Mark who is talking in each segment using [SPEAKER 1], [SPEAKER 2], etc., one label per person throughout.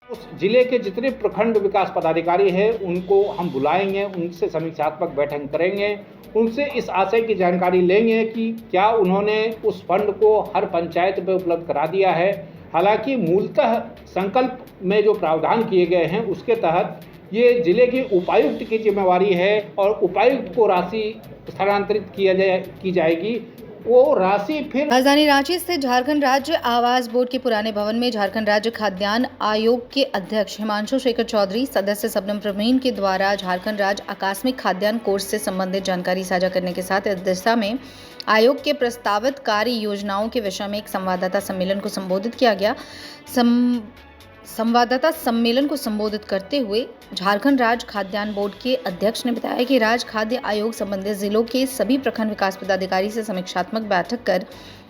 [SPEAKER 1] उस जिले के जितने प्रखंड विकास पदाधिकारी हैं उनको हम बुलाएंगे, उनसे समीक्षात्मक बैठक करेंगे, उनसे इस आशय की जानकारी लेंगे कि क्या उन्होंने उस फंड को हर पंचायत में उपलब्ध करा दिया है। हालांकि मूलतः संकल्प में जो प्रावधान किए गए हैं उसके तहत ये जिले के उपायुक्त की जिम्मेवारी है और उपायुक्त को राशि स्थानांतरित की जाएगी। वो राशि फिर
[SPEAKER 2] राजधानी रांची स्थित झारखंड राज्य आवास बोर्ड के पुराने भवन में झारखंड राज्य खाद्यान्न आयोग के अध्यक्ष हिमांशु शेखर चौधरी, सदस्य सबनम प्रवीण के द्वारा झारखंड राज्य आकस्मिक खाद्यान्न कोर्स से संबंधित जानकारी साझा करने के साथ इस दिशा में आयोग के प्रस्तावित कार्य योजनाओं के विषय में एक संवाददाता सम्मेलन को संबोधित किया गया। संवाददाता सम्मेलन को संबोधित करते हुए झारखंड राज्य खाद्यान्न बोर्ड के अध्यक्ष ने बताया कि राज्य खाद्य आयोग संबंधित जिलों के सभी प्रखंड विकास पदाधिकारी से समीक्षात्मक बैठक कर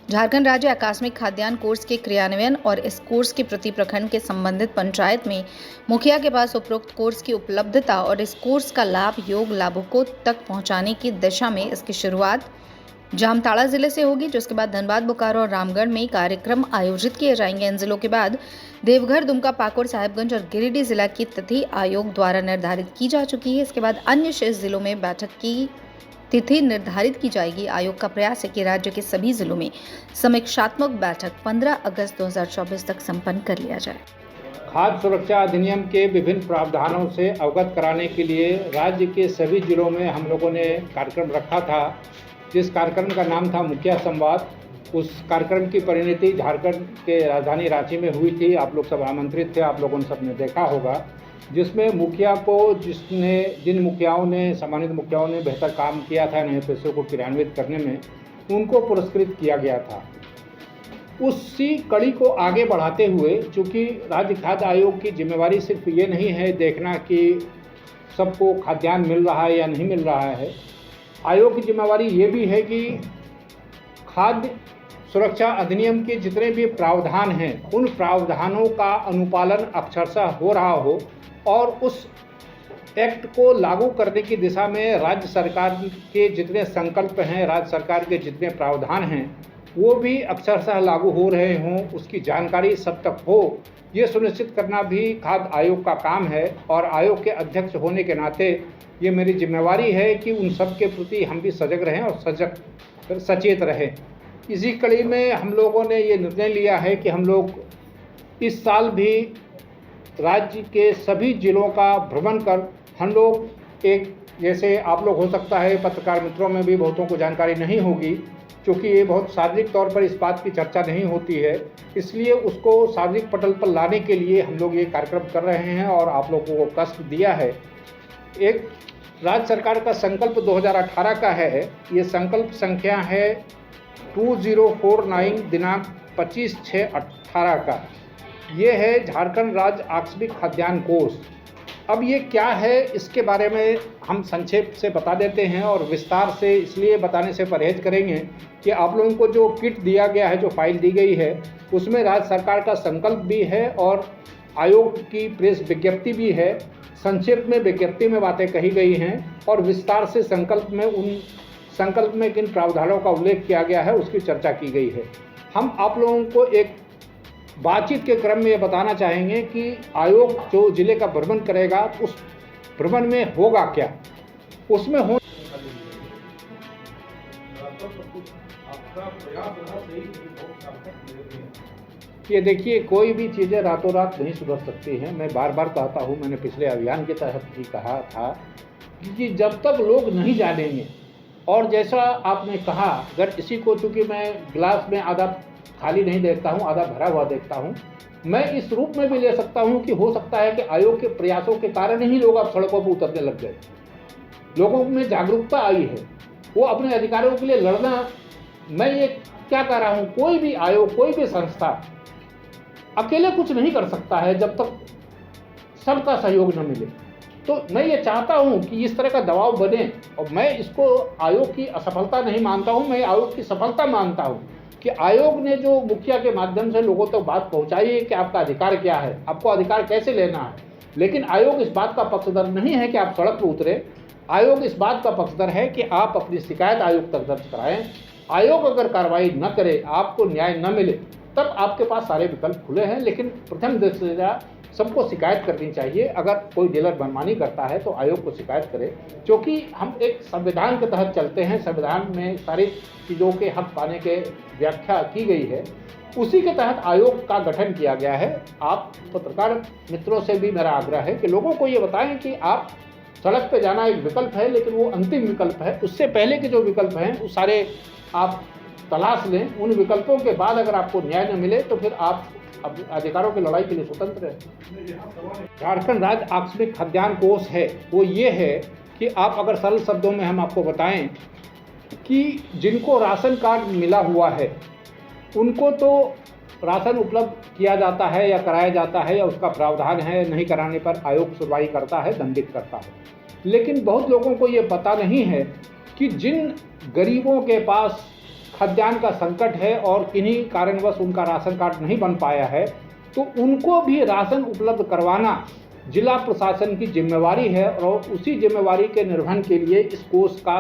[SPEAKER 2] झारखंड राज्य आकस्मिक खाद्यान्न कोर्स के क्रियान्वयन और इस कोर्स के प्रति प्रखंड के संबंधित पंचायत में मुखिया के पास उपरोक्त कोर्स की उपलब्धता और इस कोर्स का लाभ योग्य लाभुकों तक पहुंचाने की दिशा में इसकी शुरुआत जामताड़ा जिले से होगी, जिसके बाद धनबाद, बोकारो और रामगढ़ में कार्यक्रम आयोजित किए जाएंगे। इन जिलों के बाद देवघर, दुमका, पाकुड़, साहिबगंज और गिरिडीह जिला की तिथि आयोग द्वारा निर्धारित की जा चुकी है। इसके बाद अन्य शेष जिलों में बैठक की तिथि निर्धारित की जाएगी। आयोग का प्रयास है कि राज्य के सभी जिलों में समीक्षात्मक बैठक 15 अगस्त 2024 तक संपन्न कर लिया जाए।
[SPEAKER 1] खाद्य सुरक्षा अधिनियम के विभिन्न प्रावधानों से अवगत कराने के लिए राज्य के सभी जिलों में हम लोगों ने कार्यक्रम रखा था, जिस कार्यक्रम का नाम था मुखिया संवाद। उस कार्यक्रम की परिणति झारखंड के राजधानी रांची में हुई थी। आप लोग सब आमंत्रित थे, आप लोगों ने सबने देखा होगा, जिसमें मुखिया को जिन मुखियाओं ने सम्मानित मुखियाओं ने बेहतर काम किया था नए पैसों को क्रियान्वित करने में, उनको पुरस्कृत किया गया था। उसी कड़ी को आगे बढ़ाते हुए, चूँकि राज्य खाद्य आयोग की जिम्मेवारी सिर्फ ये नहीं है देखना कि सबको खाद्यान्न मिल रहा है या नहीं मिल रहा है, आयोग की जिम्मेवारी ये भी है कि खाद्य सुरक्षा अधिनियम के जितने भी प्रावधान हैं उन प्रावधानों का अनुपालन अक्षरशः हो रहा हो और उस एक्ट को लागू करने की दिशा में राज्य सरकार के जितने संकल्प हैं, राज्य सरकार के जितने प्रावधान हैं, वो भी अक्षरशः लागू हो रहे हों, उसकी जानकारी सब तक हो, ये सुनिश्चित करना भी खाद्य आयोग का काम है। और आयोग के अध्यक्ष होने के नाते ये मेरी जिम्मेवारी है कि उन सब के प्रति हम भी सजग रहें और सचेत रहें। इसी कड़ी में हम लोगों ने ये निर्णय लिया है कि हम लोग इस साल भी राज्य के सभी जिलों का भ्रमण कर हम लोग एक, जैसे आप लोग हो सकता है पत्रकार मित्रों में भी बहुतों को जानकारी नहीं होगी, क्योंकि ये बहुत सार्वजनिक तौर पर इस बात की चर्चा नहीं होती है, इसलिए उसको सार्वजनिक पटल पर लाने के लिए हम लोग ये कार्यक्रम कर रहे हैं और आप लोगों को कष्ट दिया है। एक राज्य सरकार का संकल्प 2018 का है, ये संकल्प संख्या है 2049 दिनांक 25/6/18 का। ये है झारखंड राज्य आकस्मिक खाद्यान्न कोर्स। अब ये क्या है इसके बारे में हम संक्षेप से बता देते हैं और विस्तार से इसलिए बताने से परहेज करेंगे कि आप लोगों को जो किट दिया गया है, जो फाइल दी गई है, उसमें राज्य सरकार का संकल्प भी है और आयोग की प्रेस विज्ञप्ति भी है। संक्षेप में विज्ञप्ति में बातें कही गई हैं और विस्तार से संकल्प में किन प्रावधानों का उल्लेख किया गया है उसकी चर्चा की गई है। हम आप लोगों को एक बातचीत के क्रम में ये बताना चाहेंगे कि आयोग जो जिले का भ्रमण करेगा उस भ्रमण में होगा क्या, उसमें हो ये देखिए, कोई भी चीज़ें रातों रात नहीं सुधर सकती हैं। मैं बार बार कहता हूँ, मैंने पिछले अभियान के तहत भी कहा था कि जब तक लोग नहीं जानेंगे, और जैसा आपने कहा, अगर इसी को, चूँकि मैं गिलास में आधा खाली नहीं देखता हूँ, आधा भरा हुआ देखता हूँ, मैं इस रूप में भी ले सकता हूँ कि हो सकता है कि आयोग के प्रयासों के कारण ही लोग अब सड़कों पर उतरने लग गए, लोगों में जागरूकता आई है, वो अपने अधिकारों के लिए लड़ना। मैं ये क्या कह रहा हूँ, कोई भी आयोग, कोई भी संस्था अकेले कुछ नहीं कर सकता है जब तक सबका सहयोग न मिले। तो मैं ये चाहता हूँ कि इस तरह का दबाव बने, और मैं इसको आयोग की असफलता नहीं मानता हूँ, मैं आयोग की सफलता मानता हूँ कि आयोग ने जो मुखिया के माध्यम से लोगों तक बात पहुँचाई है कि आपका अधिकार क्या है, आपको अधिकार कैसे लेना है। लेकिन आयोग इस बात का पक्षधर नहीं है कि आप सड़क पर उतरे। आयोग इस बात का पक्षधर है कि आप अपनी शिकायत आयोग तक दर्ज कराएं। आयोग अगर कार्रवाई न करे, आपको न्याय न मिले, तब आपके पास सारे विकल्प खुले हैं। लेकिन प्रथम दृष्टया सबको शिकायत करनी चाहिए। अगर कोई डीलर मनमानी करता है तो आयोग को शिकायत करे, क्योंकि हम एक संविधान के तहत चलते हैं। संविधान में सारी चीज़ों के हक पाने के व्याख्या की गई है, उसी के तहत आयोग का गठन किया गया है। आप पत्रकार मित्रों से भी मेरा आग्रह है कि लोगों को ये बताएं कि आप सड़क पे जाना एक विकल्प है, लेकिन वो अंतिम विकल्प है। उससे पहले के जो विकल्प हैं वो सारे आप तलाश लें। उन विकल्पों के बाद अगर आपको न्याय न मिले तो फिर आप अधिकारों की लड़ाई के लिए स्वतंत्र है। झारखंड राज्य आकस्मिक खाद्यान्न कोष है वो ये है कि आप अगर सरल शब्दों में हम आपको बताएं कि जिनको राशन कार्ड मिला हुआ है उनको तो राशन उपलब्ध किया जाता है या कराया जाता है, या उसका प्रावधान है, नहीं कराने पर आयोग सुनवाई करता है, दंडित करता है। लेकिन बहुत लोगों को ये पता नहीं है कि जिन गरीबों के पास खाद्यान्न का संकट है और किन्हीं कारणवश उनका राशन कार्ड नहीं बन पाया है, तो उनको भी राशन उपलब्ध करवाना जिला प्रशासन की जिम्मेवारी है। और उसी जिम्मेवारी के निर्वहन के लिए इस कोष का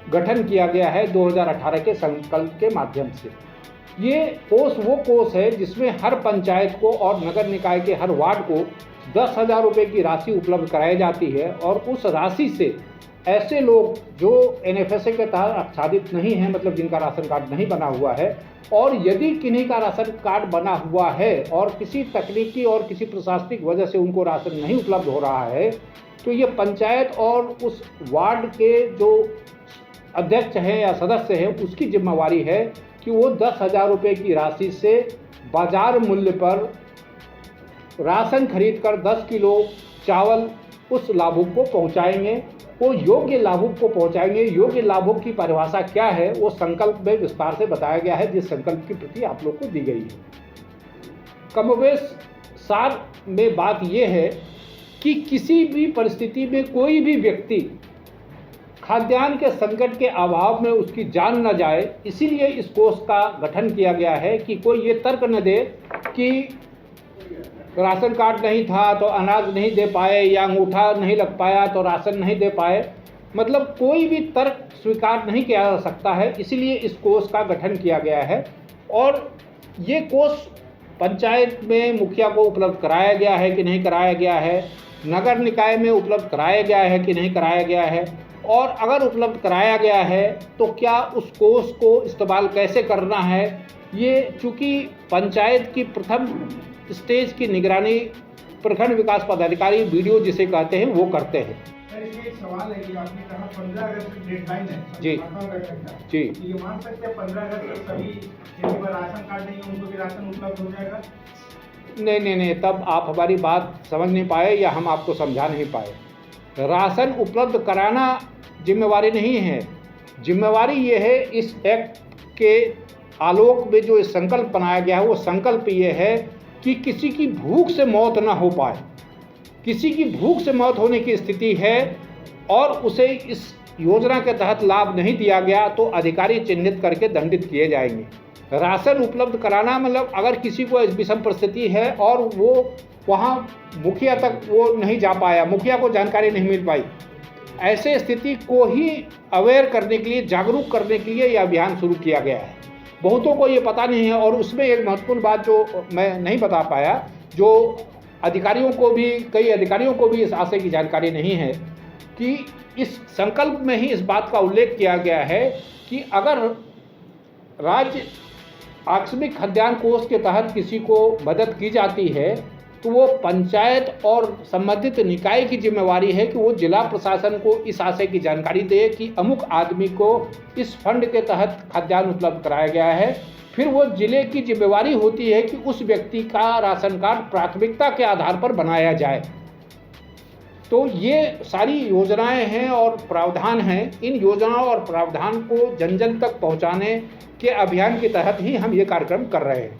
[SPEAKER 1] गठन किया गया है 2018 के संकल्प के माध्यम से। ये कोष वो कोष है जिसमें हर पंचायत को और नगर निकाय के हर वार्ड को 10,000 रुपये की राशि उपलब्ध कराई जाती है। और उस राशि से ऐसे लोग जो NFSA के तहत आच्छादित नहीं हैं, मतलब जिनका राशन कार्ड नहीं बना हुआ है, और यदि किन्हीं का राशन कार्ड बना हुआ है और किसी तकनीकी और किसी प्रशासनिक वजह से उनको राशन नहीं उपलब्ध हो रहा है, तो ये पंचायत और उस वार्ड के जो अध्यक्ष हैं या सदस्य हैं उसकी जिम्मेवारी है कि वो 10,000 रुपये की राशि से बाजार मूल्य पर राशन खरीदकर 10 किलो चावल उस लाभुक को पहुंचाएंगे। वो योग्य लाभुक को पहुंचाएंगे। योग्य लाभुक की परिभाषा क्या है वो संकल्प में विस्तार से बताया गया है, जिस संकल्प की प्रति आप लोग को दी गई है। कमोबेश सार में बात यह है कि किसी भी परिस्थिति में कोई भी व्यक्ति खाद्यान्न के संकट के अभाव में उसकी जान न जाए, इसीलिए इस कोष का गठन किया गया है कि कोई ये तर्क न दे कि राशन कार्ड नहीं था तो अनाज नहीं दे पाए, या अंगूठा नहीं लग पाया तो राशन नहीं दे पाए। मतलब कोई भी तर्क स्वीकार नहीं किया जा सकता है, इसीलिए इस कोष का गठन किया गया है। और ये कोष पंचायत में मुखिया को उपलब्ध कराया गया है कि नहीं कराया गया है, नगर निकाय में उपलब्ध कराया गया है कि नहीं कराया गया है, और अगर उपलब्ध कराया गया है तो क्या उस कोष को इस्तेमाल कैसे करना है। ये चूँकि पंचायत की प्रथम स्टेज की निगरानी प्रखंड विकास पदाधिकारी BDO जिसे कहते हैं वो करते हैं।
[SPEAKER 3] एक सवाल है कि आपने कहा 15 अगस्त डेडलाइन है
[SPEAKER 1] जी जी,
[SPEAKER 3] ये मान सकते हैं 15 अगस्त तक सभी जिनके पास राशन कार्ड नहीं है उनको भी राशन उपलब्ध हो जाएगा?
[SPEAKER 1] नहीं, तब आप हमारी बात समझ नहीं पाए या हम आपको समझा नहीं पाए। राशन उपलब्ध कराना जिम्मेवारी नहीं है, जिम्मेवारी ये है इस एक्ट के आलोक में जो संकल्प बनाया गया है वो संकल्प ये है कि किसी की भूख से मौत ना हो पाए। किसी की भूख से मौत होने की स्थिति है और उसे इस योजना के तहत लाभ नहीं दिया गया तो अधिकारी चिन्हित करके दंडित किए जाएंगे। राशन उपलब्ध कराना मतलब अगर किसी को विषम परिस्थिति है और वो वहाँ मुखिया तक वो नहीं जा पाया, मुखिया को जानकारी नहीं मिल पाई, ऐसे स्थिति को ही अवेयर करने के लिए, जागरूक करने के लिए यह अभियान शुरू किया गया है। बहुतों को ये पता नहीं है। और उसमें एक महत्वपूर्ण बात जो मैं नहीं बता पाया, जो अधिकारियों को भी, कई अधिकारियों को भी इस आशय की जानकारी नहीं है कि इस संकल्प में ही इस बात का उल्लेख किया गया है कि अगर राज्य आकस्मिक खाद्यान्न कोष के तहत किसी को मदद की जाती है तो वो पंचायत और संबंधित निकाय की जिम्मेवारी है कि वो जिला प्रशासन को इस आशय की जानकारी दे कि अमुक आदमी को इस फंड के तहत खाद्यान्न उपलब्ध कराया गया है। फिर वो जिले की जिम्मेवारी होती है कि उस व्यक्ति का राशन कार्ड प्राथमिकता के आधार पर बनाया जाए। तो ये सारी योजनाएं हैं और प्रावधान हैं। इन योजनाओं और प्रावधान को जन जन तक पहुंचाने के अभियान के तहत ही हम ये कार्यक्रम कर रहे हैं।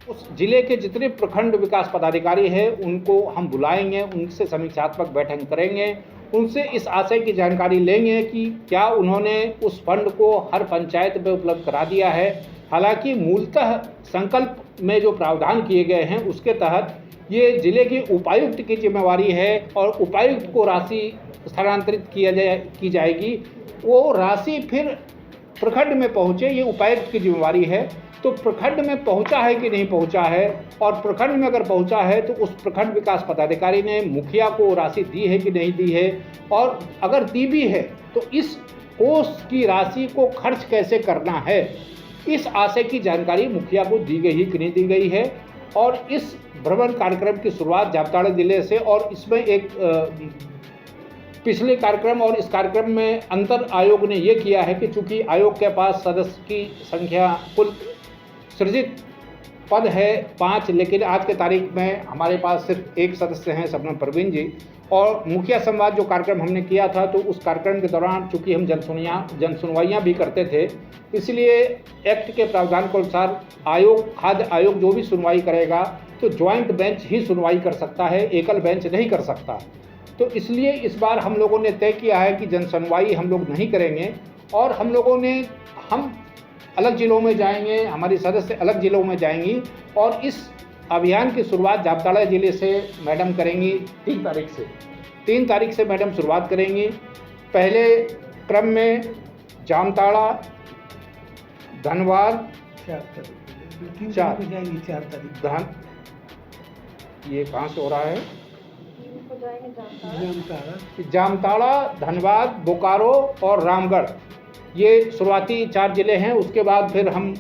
[SPEAKER 1] उस जिले के जितने प्रखंड विकास पदाधिकारी हैं उनको हम बुलाएंगे, उनसे समीक्षात्मक बैठक करेंगे, उनसे इस आशय की जानकारी लेंगे कि क्या उन्होंने उस फंड को हर पंचायत में उपलब्ध करा दिया है। हालांकि मूलतः संकल्प में जो प्रावधान किए गए हैं उसके तहत ये जिले के उपायुक्त की जिम्मेवारी है और उपायुक्त को राशि स्थानांतरित की जाएगी। वो राशि फिर प्रखंड में पहुँचे, ये उपायुक्त की जिम्मेवारी है। तो प्रखंड में पहुंचा है कि नहीं पहुंचा है, और प्रखंड में अगर पहुंचा है तो उस प्रखंड विकास पदाधिकारी ने मुखिया को राशि दी है कि नहीं दी है, और अगर दी भी है तो इस कोष की राशि को खर्च कैसे करना है, इस आशय की जानकारी मुखिया को दी गई कि नहीं दी गई है। और इस भ्रमण कार्यक्रम की शुरुआत जामताड़ा जिले से, और इसमें एक पिछले कार्यक्रम और इस कार्यक्रम में अंतर आयोग ने ये किया है कि चूंकि आयोग के पास सदस्य की संख्या कुल सृजित पद है 5, लेकिन आज के तारीख में हमारे पास सिर्फ एक सदस्य हैं, शबनम परवीन जी। और मुखिया संवाद जो कार्यक्रम हमने किया था, तो उस कार्यक्रम के दौरान चूंकि हम जन सुनवाइयाँ भी करते थे, इसलिए एक्ट के प्रावधान के अनुसार खाद्य आयोग जो भी सुनवाई करेगा तो ज्वाइंट बेंच ही सुनवाई कर सकता है, एकल बेंच नहीं कर सकता। तो इसलिए इस बार हम लोगों ने तय किया है कि जन सुनवाई हम लोग नहीं करेंगे, और हम अलग ज़िलों में जाएंगे, हमारी सदस्य अलग ज़िलों में जाएंगी, और इस अभियान की शुरुआत जामताड़ा ज़िले से मैडम करेंगी 3 तारीख से। 3 तारीख से मैडम शुरुआत करेंगी। पहले क्रम में जामताड़ा, धनबाद, 4 ये कहाँ से हो रहा है, जामताड़ा, धनबाद, बोकारो और रामगढ़, ये शुरुआती 4 ज़िले हैं। उसके बाद फिर हम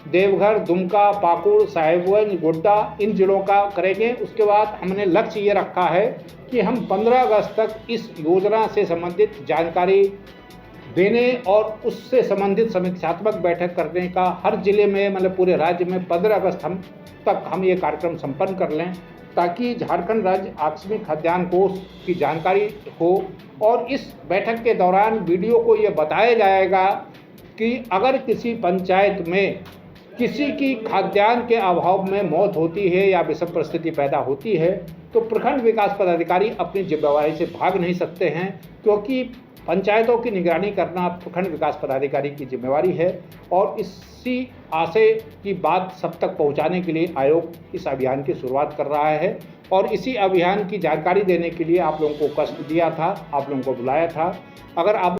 [SPEAKER 1] देवघर, दुमका, पाकुड़, साहिबगंज, गोड्डा, इन ज़िलों का करेंगे। उसके बाद हमने लक्ष्य ये रखा है कि हम 15 अगस्त तक इस योजना से संबंधित जानकारी देने और उससे संबंधित समीक्षात्मक बैठक करने का हर ज़िले में, मतलब पूरे राज्य में 15 अगस्त तक हम ये कार्यक्रम संपन्न कर लें, ताकि झारखंड राज्य आकस्मिक खाद्यान्न कोष की जानकारी हो। और इस बैठक के दौरान वीडियो को ये बताया जाएगा कि अगर किसी पंचायत में किसी की खाद्यान्न के अभाव में मौत होती है या विषम परिस्थिति पैदा होती है, तो प्रखंड विकास पदाधिकारी अपनी जिम्मेवारी से भाग नहीं सकते हैं, क्योंकि पंचायतों की निगरानी करना प्रखंड विकास पदाधिकारी की जिम्मेवारी है। और इसी आशय की बात सब तक पहुंचाने के लिए आयोग इस अभियान की शुरुआत कर रहा है, और इसी अभियान की जानकारी देने के लिए आप लोगों को कष्ट दिया था, आप लोगों को बुलाया था। अगर आप